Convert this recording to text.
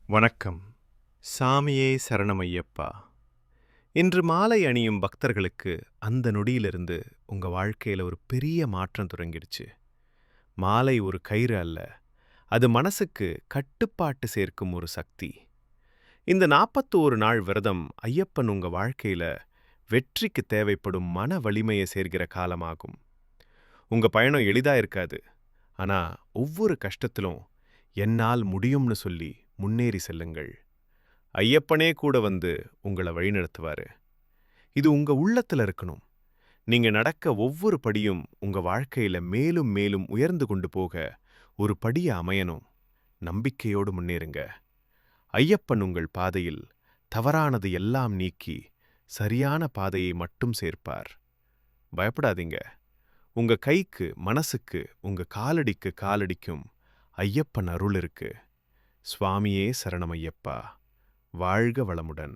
வணக்கம். சாமியே சரணமையப்பா. இன்று மாலை அணியும் பக்தர்களுக்கு அந்த நொடியிலிருந்து உங்க வாழ்க்கையில ஒரு பெரிய மாற்றம் தொடங்கிடுச்சு. மாலை ஒரு கயிறு அல்ல, அது மனசுக்கு கட்டுப்பாட்டு சேர்க்கும் ஒரு சக்தி. இந்த 41 நாள் விரதம் ஐயப்பன் உங்க வாழ்க்கையில வெற்றிக்கு தேவைப்படும் மன வலிமையை சேர்க்கிற காலமாகும். உங்க பயணம் எளிதா இருக்காது. ஆனா ஒவ்வொரு கஷ்டத்திலும் என்னால் முடியும்னு சொல்லி முன்னேறி செல்லுங்கள். ஐயப்பனே கூட வந்து உங்கள வழிநடத்துவாரு. இது உங்க உள்ளத்துல இருக்கணும். நீங்க நடக்க ஒவ்வொரு படியும் உங்க வாழ்க்கையில மேலும் மேலும் உயர்ந்து கொண்டு போக ஒரு படியா அமையணும். நம்பிக்கையோடு முன்னேறுங்க. ஐயப்பன் உங்கள் பாதையில் தவறானது எல்லாம் நீக்கி சரியான பாதையை மட்டும் சேர்ப்பார். பயப்படாதீங்க. உங்க கைக்கு, மனசுக்கு, உங்க காலடிக்கு காலடிக்கும் ஐயப்பன் அருள் இருக்கு. சுவாமியே சரணமையப்பா. வாழ்க வளமுடன்.